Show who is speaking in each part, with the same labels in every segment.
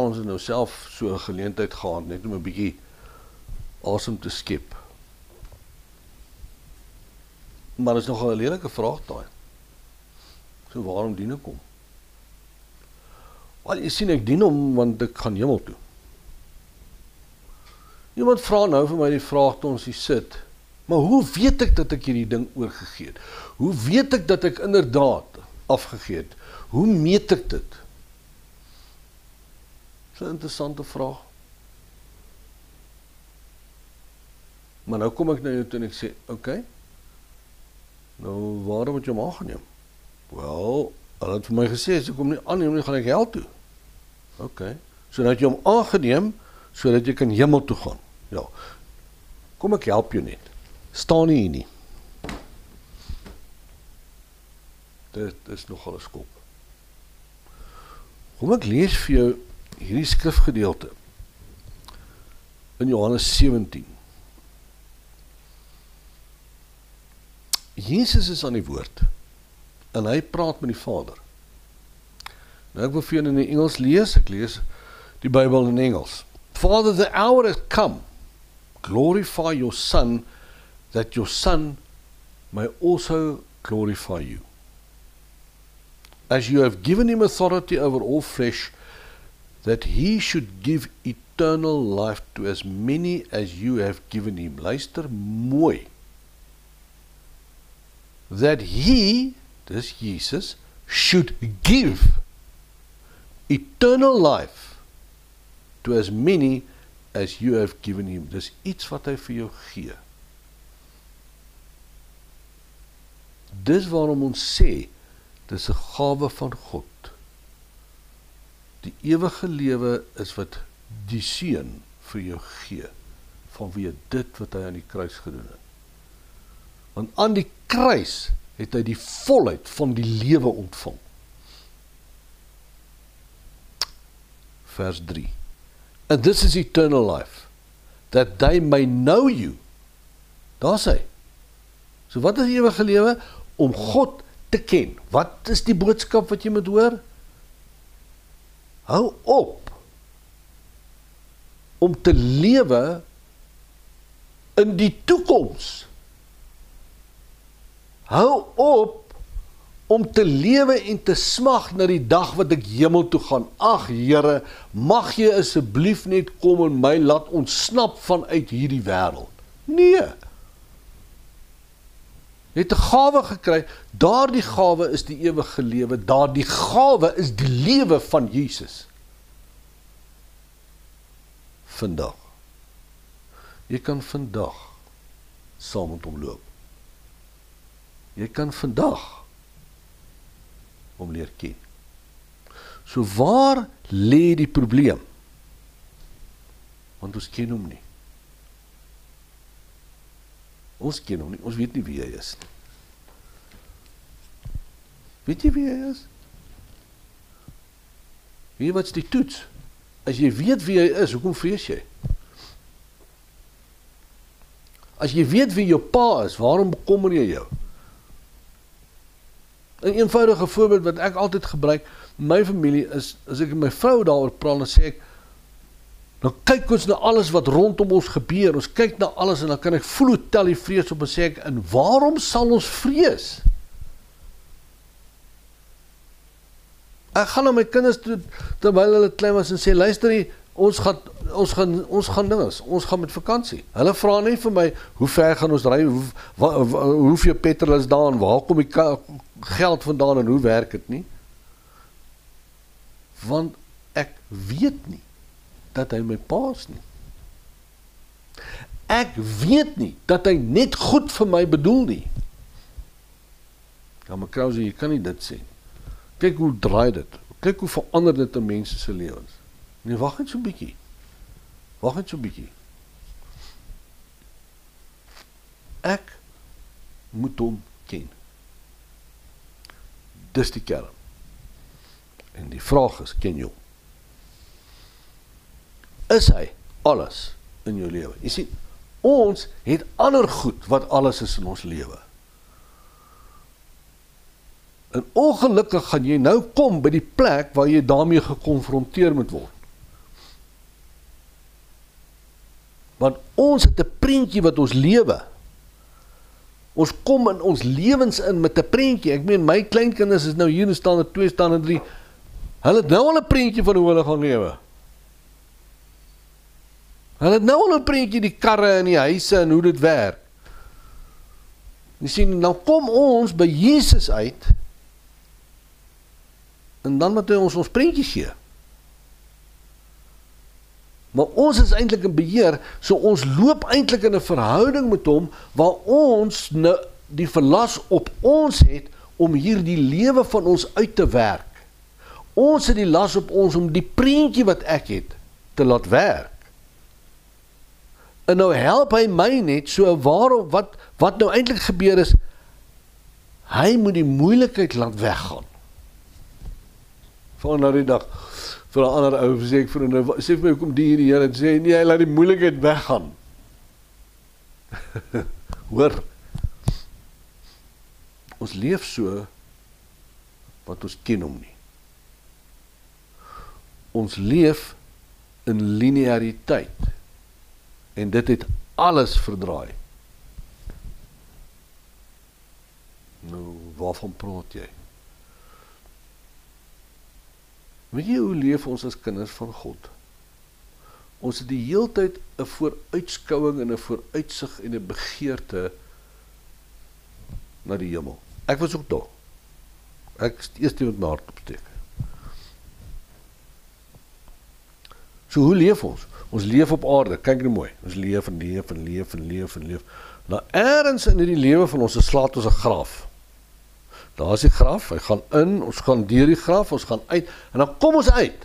Speaker 1: ons nou self so 'n geleentheid gehad, net om 'n bietjie asem te skep. Maar dit is nogal 'n lelike vraag daai. So waarom dien ek hom? Wel, jy sien, ek dien hom want ek gaan hemel toe. Iemand vra nou vir my die vraag toe ons hier sit, maar hoe weet ek dat ek hierdie ding oorgegee het? Hoe weet ek dat ek inderdaad afgegee het? Hoe meet ek dit? Dis 'n interessante vraag. Maar nou kom ek na jou toe en ek sê, oké, nou waarom het jy hom aangeneem? Wel, hulle het vir my gesê, as ek hom nie aanneem nie, gaan ek hel toe. Oké, so dat jy hom aangeneem, sodat jy kan hemel toe gaan. Ja, kom ek help jou net. Staan nie hier nie. Dit is nogal 'n skop. Kom ek lees vir jou hierdie skrifgedeelte in Johannes 17. Jesus is aan die woord en hy praat met die Vader. Nou ek wil vir jou in die Engels lees, ek lees die Bybel in Engels. Father, the hour has come. Glorify your Son, that your Son may also glorify you. As you have given him authority over all flesh, that he should give eternal life to as many as you have given him. Luister mooi. That he, dis Jesus, should give eternal life to as many as you have given him. Dis iets wat hy vir jou gee. Dis waarom ons sê, dis 'n gawe van God. Die ewige lewe is wat die Seun vir jou gee, vanweë dit wat hy aan die kruis gedoen het. Want aan die kruis het hy die volheid van die lewe ontvang. Vers 3. And this is eternal life, that they may know you. Daar sê. So wat is die ewige lewe? Om God te ken. Wat is die boodskap wat jy moet hoor? Hou op om te lewe in die toekoms. Hou op om te lewe en te smag na die dag wat ek hemel toe gaan. Ag Here, mag jy asseblief net kom en my laat ontsnap vanuit hierdie wêreld. Nee. Jy het 'n gawe gekry, daardie gawe is die ewige lewe, daardie gawe is die lewe van Jesus. Vandag. Jy kan vandag saam met hom loop. Jy kan vandag hom leer ken. So waar lê die probleem? Want ons ken hom nie. Ons ken hom nie, ons weet nie wie hy is nie. Weet jy wie hy is? Weet jy wat is die toets? As jy weet wie hy is, hoekom vrees jy? As jy weet wie jou pa is, waarom bekommer jy jou? 'n eenvoudige voorbeeld wat ek altyd gebruik, my familie is, as ek met my vrou daaroor praat, dan sê ek, dan kyk ons na alles wat rondom ons gebeur, ons kyk na alles en dan kan ek voel hoe tel die vrees op en sê ek, en waarom sal ons vrees? Ek gaan na my kinders toe, terwyl hulle klein was en sê, luister hier, ons gaan met vakansie. Hulle vra nie vir my, hoe ver gaan ons ry, hoeveel petrol is daar en waar kom die geld vandaan en hoe werk het nie? Want ek weet nie dat hy my pa is nie. Ek weet nie dat hy net goed vir my bedoel nie. Ja, maar Krause, jy kan nie dit sê. Kyk hoe draai dit. Kyk hoe verander dit in mense se lewens. Nee, wag net so 'n bietjie. Wag net so 'n bietjie. Ek moet hom ken. Dis die kern. En die vraag is, ken jy hom? Is hy alles in jou lewe? Jy sien, ons het ander goed wat alles is in ons lewe. En ongelukkig gaan jy nou kom by die plek waar jy daarmee gekonfronteer moet word. Want ons het 'n prentjie wat ons lewe. Ons kom in ons lewens in met 'n prentjie. Ek meen, my kleinkinders is nou hier en staan er 2, staan er 3. Hulle het nou al 'n prentjie van hoe hulle gaan lewe. Hulle het nou al 'n prentjie, die karre en die huise en hoe dit werk. Jy sien, nou kom ons by Jesus uit, en dan moet hy ons prentjie gee. Maar ons is eintlik in beheer, so ons loop eintlik in 'n verhouding met hom, waar ons nou die verlas op ons het, om hier die lewe van ons uit te werk. Ons het die las op ons, om die prentjie wat ek het, te laat werk. En nou help hy my net, so waarom, wat nou eintlik gebeur is, hy moet die moeilikheid laat weggaan. Van na die dag, vir 'n ander ou, sê ek vir hom, sê vir my, kom die Here, en sê, nee, hy laat die moeilikheid weggaan. Hoor, ons leef so, want ons ken hom nie. Ons leef in lineariteit, en dit het alles verdraai. Nou, waarvan praat jy? Weet jy hoe leef ons as kinders van God? Ons het die heeltyd 'n vooruitskouing en 'n vooruitsig en 'n begeerte na die hemel. Ek was ook daar. Ek is die eerste wat my hart opsteek. So hoe leef ons? Ons leef op aarde, kyk nou mooi. Ons leef en leef en leef en leef en leef. Nou ergens in die lewe van ons slaat ons 'n graf. Daar is die graf, hy gaan in, ons gaan deur die graf, ons gaan uit, en dan kom ons uit.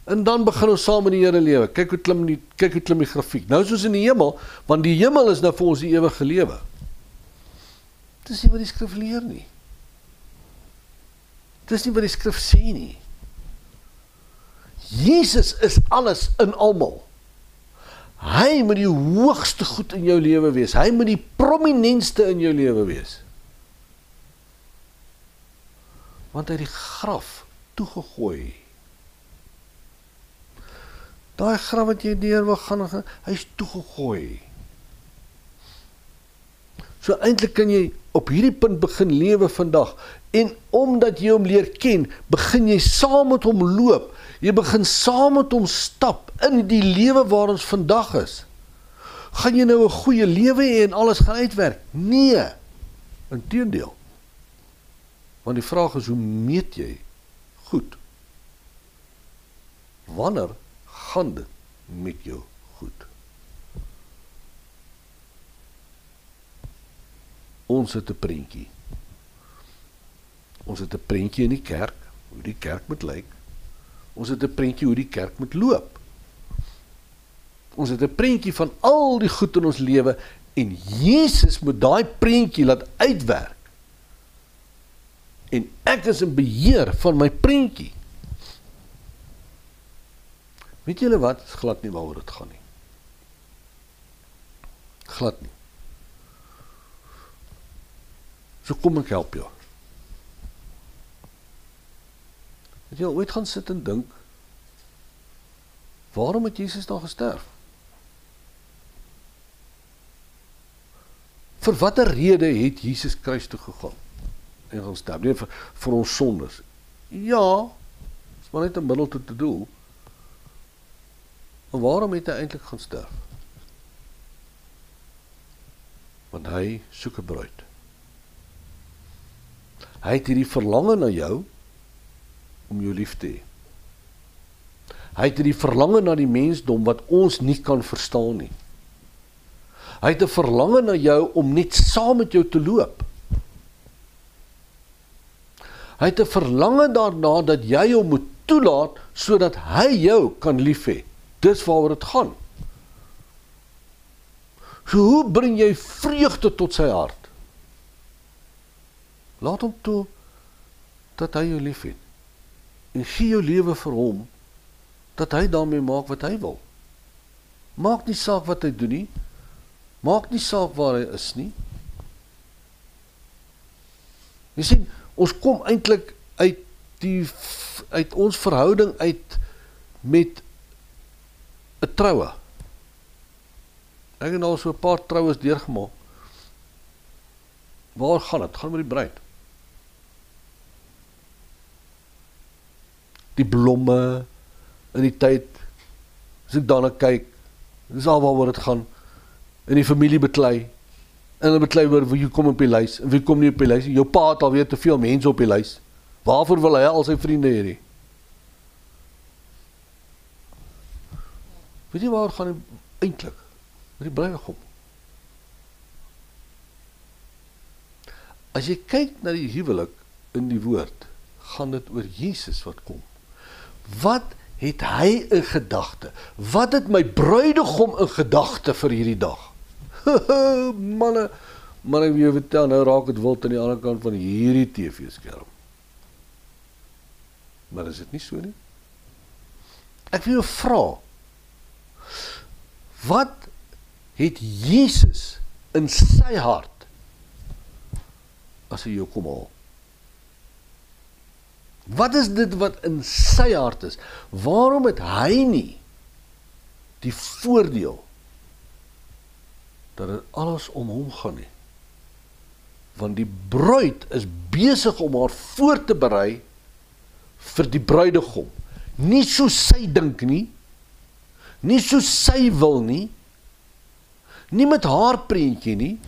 Speaker 1: En dan begin ons saam met die Here lewe. Kyk hoe klim die grafiek. Nou soos in die hemel, want die hemel is nou vir ons die ewige lewe. Dis nie wat die skrif leer nie. Dis nie wat die skrif sê nie. Jesus is alles in almal. Hy moet die hoogste goed in jou lewe wees. Hy moet die prominentste in jou lewe wees. Want hy het die graf toegegooi. Daai graf wat jy deur wil gaan, hy is toegegooi. So eintlik kan jy op hierdie punt begin lewe vandag, en omdat jy hom leer ken, begin jy saam met hom loop, jy begin saam met hom stap, in die lewe waar ons vandag is. Gaan jy nou 'n goeie lewe hê en alles gaan uitwerk? Nee, inteendeel. Want die vraag is, hoe meet jy goed? Wanneer gaan dit met jou goed? Ons het 'n prentjie. Ons het 'n prentjie in die kerk, hoe die kerk moet lyk. Ons het 'n prentjie hoe die kerk moet loop. Ons het 'n prentjie van al die goed in ons lewe, en Jesus moet daai prentjie laat uitwerk. En ek is in beheer van my prentjie. Weet julle wat? Het is glad nie waaroor dit gaan nie. Glad nie. So kom ek help jou. Het jy al ooit gaan sit en dink, waarom het Jesus dan gesterf? Vir watter rede het Jesus kruis toe gegaan en gaan sterf? Nee, vir ons sondes. Ja, is maar net 'n middel tot te doel. Maar waarom het hy eintlik gaan sterf? Want hy soek 'n bruid. Hy het hierdie verlange na jou, om jou lief te hê. Hy het hierdie verlange na die mensdom, wat ons nie kan verstaan nie. Hy het 'n verlange na jou, om net saam met jou te loop. Hy het 'n verlange daarna, dat jy hom moet toelaat, sodat hy jou kan lief hê. Dis waaroor dit gaan. So hoe bring jy vreugde tot sy hart? Laat hom toe, dat hy jou lief het. En gee jou lewe vir hom, dat hy daarmee maak wat hy wil. Maak nie saak wat hy doen nie, maak nie saak waar hy is nie. Jy sien, ons kom eintlik uit ons verhouding uit met 'n troue. Ek het al so 'n paar troues deurgemaak. Waar gaan het? Gaan met die bruid. Die blomme, in die tyd, as ek daarna kyk, dis al waaroor dit gaan, in die familie beklei, en hulle beklei oor wie kom op die lys, en wie kom nie op die lys, jou pa het alweer te veel mense op die lys, waarvoor wil hy al sy vriende hê? Weet jy waar gaan hy eintlik? Met die bruidegom. As jy kyk na die huwelik in die woord, gaan dit oor Jesus wat kom. Wat het hy in gedagte? Wat het my bruidegom in gedagte vir hierdie dag? Manne, maar ek wil jou vertel, nou raak het wild aan die ander kant van hierdie TV-skerm. Maar is dit nie so nie? Ek wil jou vra, wat het Jesus in sy hart as hy jou kom haal? Wat is dit wat in sy hart is? Waarom het hy nie die voordeel dat dit alles om hom gaan nie? Want die bruid is besig om haar voor te berei vir die bruidegom. Nie soos sy dink nie, nie soos sy wil nie, nie met haar prentjie nie,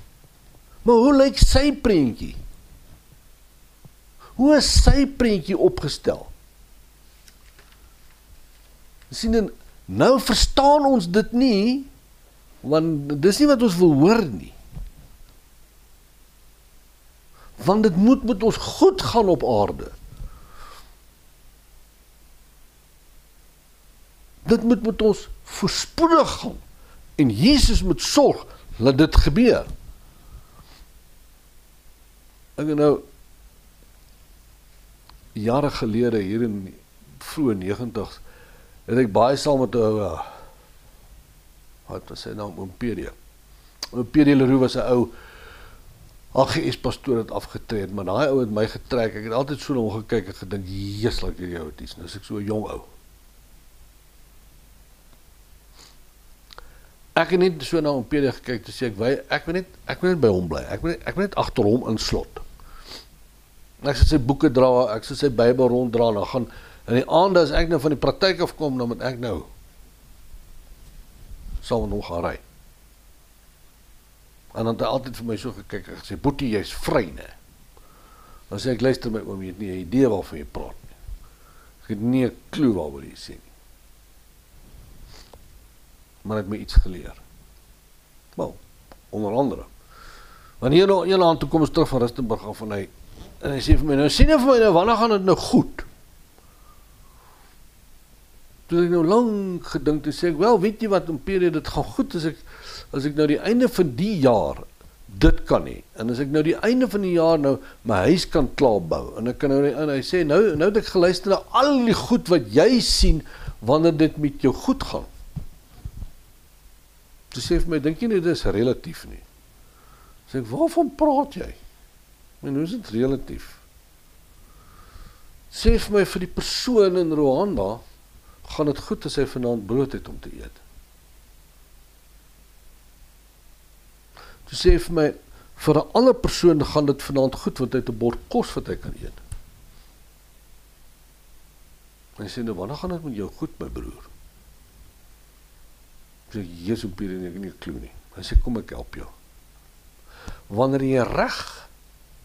Speaker 1: maar hoe lyk sy prentjie? Hoe is sy prentjie opgestel? Sien, nou verstaan ons dit nie, want dis nie wat ons wil hoor nie. Want dit moet met ons goed gaan op aarde. Dit moet met ons voorspoedig gaan. En Jesus moet sorg dat dit gebeur. Ek het nou jare gelede hier in die vroeë 90's het ek baie saam met wat was sy naam, oom PD Leroux was 'n ou AGS pastoor het afgetree, maar daai ou het my getrek. Ek het altyd so na hom gekyk en gedink, jeeslik hierdie ou het iets. Nou is ek so 'n jong ou. Ek het net so na hom PD gekyk te sê ek wil net by hom bly. Ek wil net agter hom in slot. Ek sal sy boeke dra, ek sal sy Bybel ronddra, en dan gaan in die aande as ek nou van die praktyk afkom, dan moet ek nou saam met hom gaan ry. En dan het hy altyd vir my so gekyk en gesê, Boetie, jy's vry, ne? Dan sê ek, luister my oom, jy het nie 'n idee waarvan jy praat nie. Ek het nie 'n klou waaroor jy sê nie. Maar ek het my iets geleer. Wel, onder andere. Want hier nou een aand toe kom ons terug van Rustenburg af en hy sê vir my, nou sê nou vir my, nou, wanneer gaan dit nou goed? Toe ek nou lang gedink, toe sê ek, wel, weet jy wat, Peter, dit gaan goed as ek nou die einde van die jaar dit kan hê, en as ek nou die einde van die jaar nou my huis kan klaarbou, en ek kan nou, en hy sê, nou het ek geluister na al die goed wat jy sien, wanneer dit met jou goed gaan. Toe sê vir my, dink jy nie, dit is relatief nie. Sê ek, waarvan praat jy? En hoe is dit relatief? Sê vir my, vir die persoon in Rwanda, gaan het goed as hy vanaand brood het om te eet. Toe sê vir my, vir 'n ander persoon gaan dit vanaand goed, want hy het 'n bord kos wat hy kan eet. En hy sê, nou, wanneer gaan dit met jou goed, my broer? Ek sê, Jezus, Peter, ek het nie 'n klou nie. Hy sê, kom ek help jou. Wanneer jy reg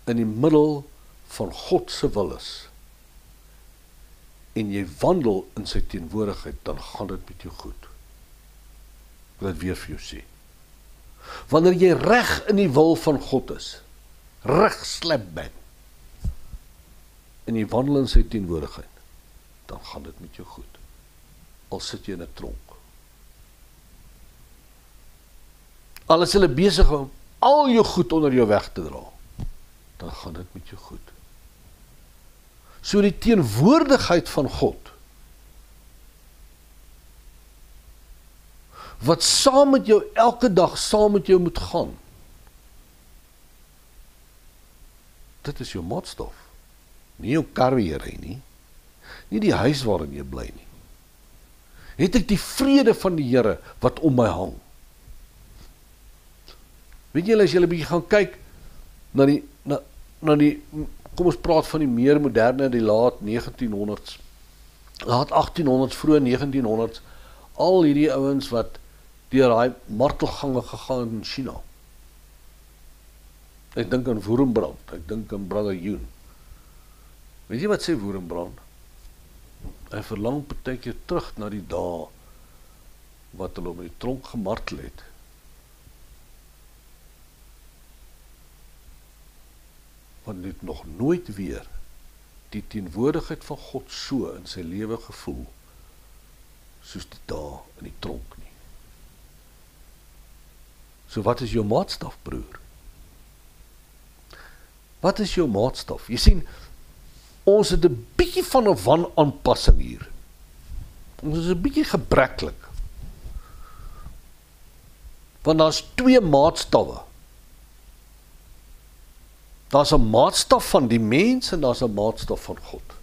Speaker 1: in die middel van God se wil is, en jy wandel in sy teenwoordigheid, dan gaan dit met jou goed. Ek wil dit weer vir jou sê. Wanneer jy reg in die wil van God is, reg slap bang, en jy wandel in sy teenwoordigheid, dan gaan dit met jou goed. Al sit jy in 'n tronk. Al is hulle besig om al jou goed onder jou weg te dra, dan gaan dit met jou goed. So die teenwoordigheid van God, wat saam met jou elke dag saam met jou moet gaan, dit is jou maatstaf. Nie jou kar waar jy ry nie, nie die huis waarin jy bly nie. Het ek die vrede van die Here wat om my hang. Weet julle, as julle 'n bietjie gaan kyk na die, kom ons praat van die meer moderne, die laat 1900s, laat 1800s, vroeg 1900s, al hierdie ouens wat deur daai martelgange gegaan in China. Ek dink aan Wurmbrand, ek dink aan Brother Yun. Weet jy wat sê Wurmbrand? Hy verlang partykeer terug na die dae wat hulle om die tronk gemartel het. Want hy het nog nooit weer die teenwoordigheid van God so in sy lewe gevoel, soos die dae in die tronk nie. So wat is jou maatstaf, broer? Wat is jou maatstaf? Jy sien, ons het 'n bietjie van 'n wanaanpassing hier. Ons is 'n bietjie gebreklik. Want daar's twee maatstawwe. Daar's 'n maatstaf van die mens en daar's 'n maatstaf van God.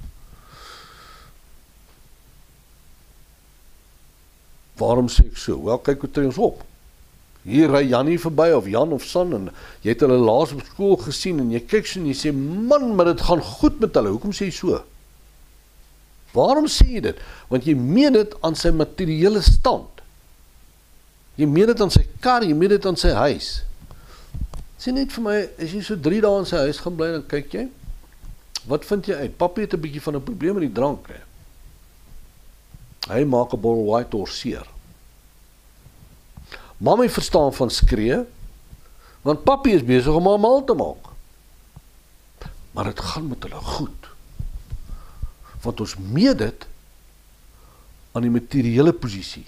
Speaker 1: Waarom sê ek so? Wel, kyk hoe tree ons op. Hier ry Jannie verby, of Jan of San, en jy het hulle laas op skool gesien, en jy kyk so en jy sê, man, maar dit gaan goed met hulle. Hoekom sê jy so? Waarom sê jy dit? Want jy meen dit aan sy materiële stand. Jy meen dit aan sy kar, jy meen dit aan sy huis. Sê net vir my, as jy so 3 dae in sy huis gaan bly, dan kyk jy, wat vind jy uit? Papi het 'n bietjie van 'n probleem met die drank, hè? Hy maak 'n bottle White Horse seer. Mammy verstaan van skree, want papi is besig om haar mal te maak. Maar dit gaan met hulle goed. Want ons meet dit aan die materiële posisie.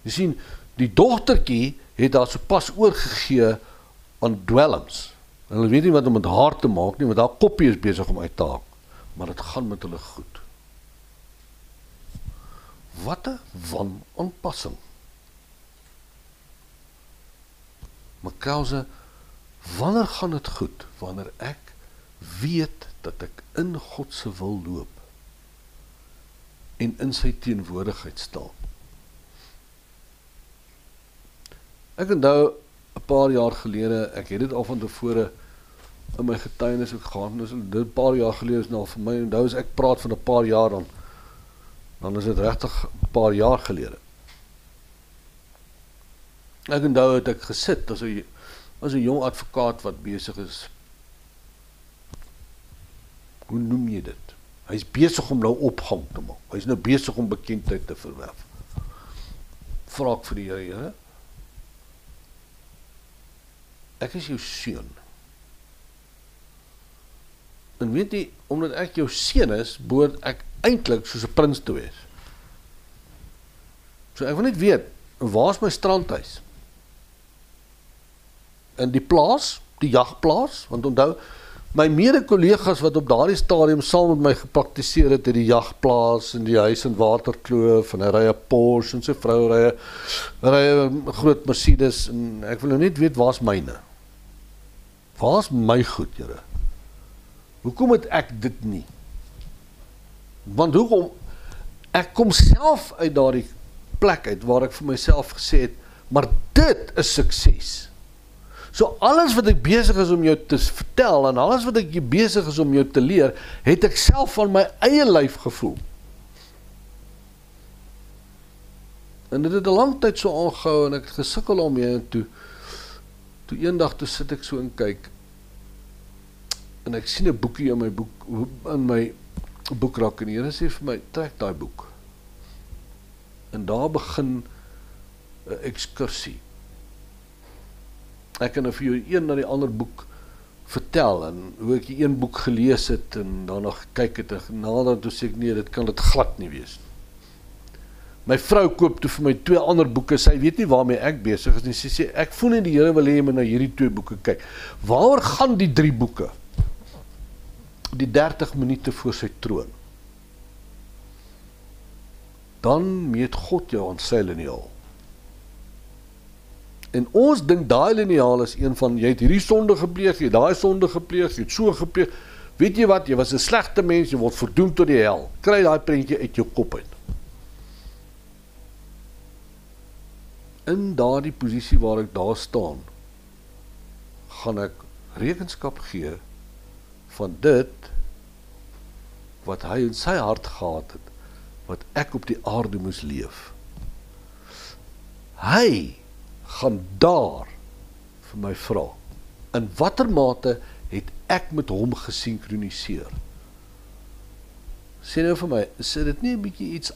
Speaker 1: Jy sien, die dogtertjie het haar sopas oorgegee aan dwelms. En hulle weet nie wat om met haar te maak nie, want haar koppie is besig om uit te haak. Maar dit gaan met hulle goed. Wat 'n wanaanpassing. Makrause, wanneer gaan dit goed? Wanneer ek weet dat ek in God se wil loop en in sy teenwoordigheid staan. Ek onthou 'n paar jaar gelede, ek het dit al van tevore in my getuienis ook gehad, dus dit 'n paar jaar gelede is nou vir my, onthou as ek praat van 'n paar jaar, dan is dit regtig 'n paar jaar gelede. Ek onthou het ek gesit as 'n jong advokaat wat besig is, hoe noem jy dit? Hy is besig om nou opgang te maak, hy is nou besig om bekendheid te verwerf. Vra ek vir die Here, ek is jou seun. En weet jy, omdat ek jou seun is, behoort ek eintlik soos 'n prins te wees. So ek wil net weet, waar is my strandhuis? In die plaas, die jagplaas, want onthou, my mede-kollegas wat op daardie stadium saam met my gepraktiseer het, die jagplaas en die huis in Waterkloof, en hy ry 'n Porsche, en sy vrou ry 'n groot Mercedes, en ek wil nou net weet, waar is myne? Waar is my goed, Here? Hoekom het ek dit nie? Want hoekom? Ek kom self uit daardie plek uit, waar ek vir myself gesê het, maar dit is sukses. So alles wat ek besig is om jou te vertel, en alles wat ek besig is om jou te leer, het ek self van my eie lyf gevoel. En dit het 'n lang tyd so aangehou, en ek het gesukkel omheen, en toe eendag, toe sit ek so en kyk, en ek sien 'n boekie in my boekrak, en die Here sê vir my, trek daai boek. En daar begin 'n ekskursie. Ek kan nou vir jou een na die ander boek vertel, en hoe ek die een boek gelees het, en daarna gekyk het, en nader toe sê ek, nee, dit kan dit glad nie wees. My vrou koop toe vir my 2 ander boeke, sy weet nie waarmee ek besig is nie, sy sê, ek voel nie die Here wil hê my na hierdie 2 boeke kyk. Waaroor gaan die 3 boeke? Die 30 minute voor sy troon. Dan meet God jou aan sy liniaal. En ons dink daai liniaal is een van, jy het hierdie sonde gepleeg, jy het daai sonde gepleeg, jy het so gepleeg. Weet jy wat, jy was 'n slegte mens, jy word verdoem tot die hel. Kry daai prentjie uit jou kop uit. In daardie posisie waar ek daar staan, gaan ek rekenskap gee van dit wat hy in sy hart gehad het, wat ek op die aarde moes leef. Hy gaan daar vir my vra, in watter mate het ek met hom gesinkroniseer? Sê nou vir my, is dit nie 'n bietjie iets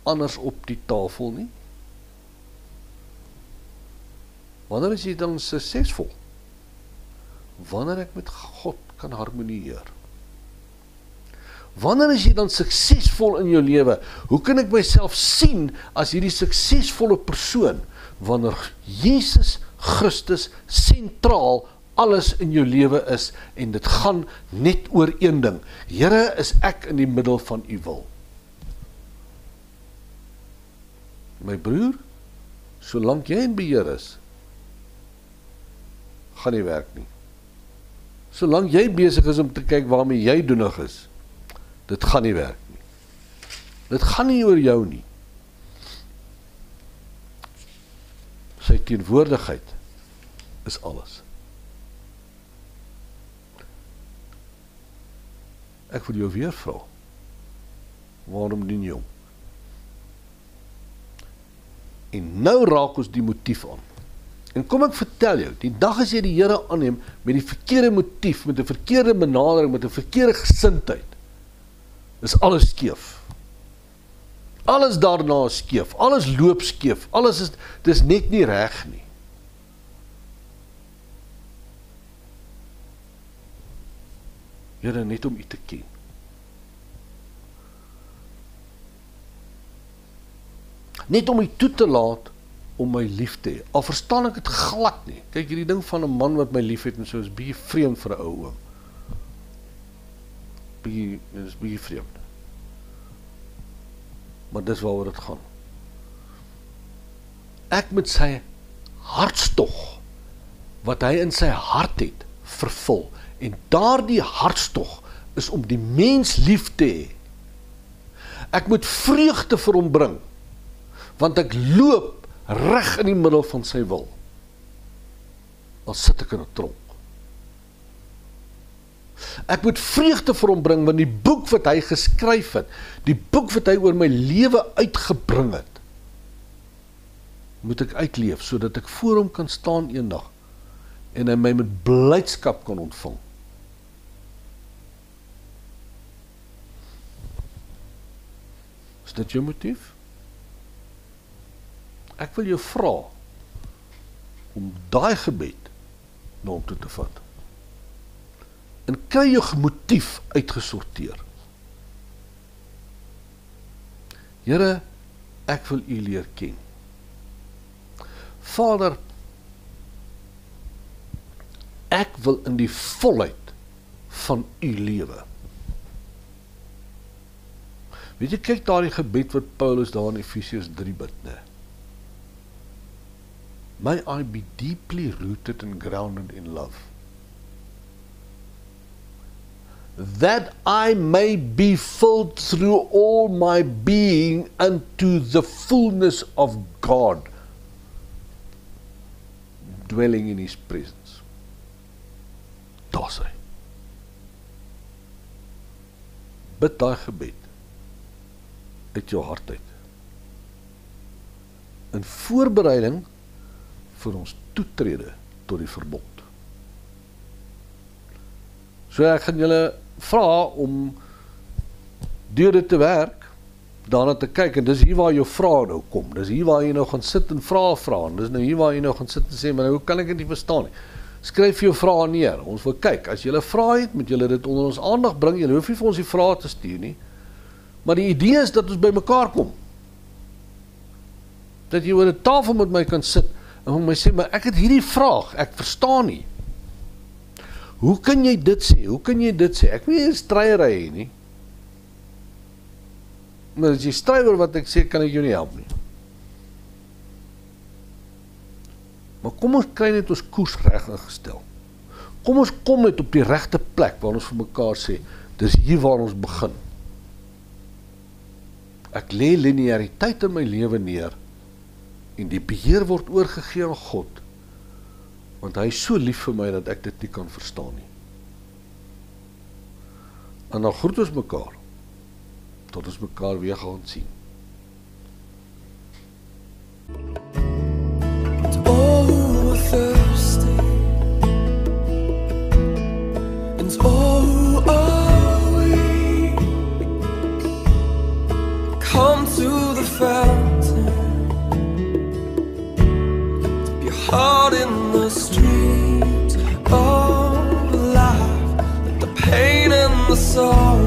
Speaker 1: anders op die tafel nie? Wanneer is jy dan suksesvol? Wanneer ek met God kan harmonieer? Wanneer is jy dan suksesvol in jou lewe? Hoe kan ek myself sien as hierdie suksesvolle persoon? Wanneer Jesus Christus sentraal alles in jou lewe is, en dit gaan net oor een ding. Here, is ek in die middel van u wil? My broer, solank jy in beheer is, gaan nie werk nie. Solank jy besig is om te kyk waarmee jy doenig is, dit gaan nie werk nie. Dit gaan nie oor jou nie. Sy teenwoordigheid is alles. Ek wil jou weer vra, waarom dien jy hom? En nou raak ons die motief aan. En kom ek vertel jou, die dag as jy die Here aanneem met die verkeerde motief, met die verkeerde benadering, met die verkeerde gesindheid, is alles skeef. Alles daarna is skeef, alles loop skeef, alles is, dis net nie reg nie. Here, net om u te ken. Net om u toe te laat om my lief te hê. Al verstaan ek dit glad nie. Kyk, hierdie ding van 'n man wat my lief het en so is bietjie vreemd vir 'n ou oom. Dis bietjie vreemd. Maar dis waaroor dit gaan. Ek moet sy hartstog, wat hy in sy hart het, vervul. En daardie hartstog is om die mens lief te hê. Ek moet vreugde vir hom bring, want ek loop reg in die middel van sy wil. Al sit ek in 'n tronk. Ek moet vreugde vir hom bring, want die boek wat hy geskryf het, die boek wat hy oor my lewe uitgebring het, moet ek uitleef, sodat ek voor hom kan staan eendag, en hy my met blydskap kan ontvang. Is dit jou motief? Ek wil jou vra, om daai gebed na hom toe te vat. En kry jou motief uitgesorteer. Here, ek wil u leer ken. Vader, ek wil in die volheid van u lewe. Weet jy, kyk daar die gebed wat Paulus daar in Efesiërs 3 bid, nee. May I be deeply rooted and grounded in love, that I may be filled through all my being unto the fullness of God, dwelling in his presence. Daar is hy. Bid daai gebed uit jou hart uit, in voorbereiding vir ons toetrede tot die verbond. So ek gaan julle vra om deur dit te werk, daarna te kyk, en dis hier waar jou vrae nou kom, dis hier waar jy nou gaan sit en vra, en dis nou hier waar jy nou gaan sit en sê, maar nou kan ek dit nie verstaan nie. Skryf jou vrae neer, ons wil kyk, as julle vrae het, moet julle dit onder ons aandag bring, julle hoef nie vir ons die vrae te stuur nie, maar die idee is dat ons by mekaar kom, dat jy oor 'n tafel met my kan sit, en hom my sê, maar ek het hierdie vraag, ek verstaan nie. Hoe kan jy dit sê? Hoe kan jy dit sê? Ek wil nie 'n stryery hê nie. Maar as jy stry oor wat ek sê, kan ek jou nie help nie. Maar kom ons kry net ons koers reg ingestel. Kom ons kom net op die regte plek, waar ons vir mekaar sê, dis hier waar ons begin. Ek lê lineariteit in my lewe neer, en die beheer word oorgegee aan God, Want hy is so lief vir my dat ek dit nie kan verstaan nie. En dan groet ons mekaar, tot ons mekaar weer gaan sien.
Speaker 2: All who are thirsty, and all who are weak, come to the fountain, dip your heart in the streams of life, let the pain and the sorrow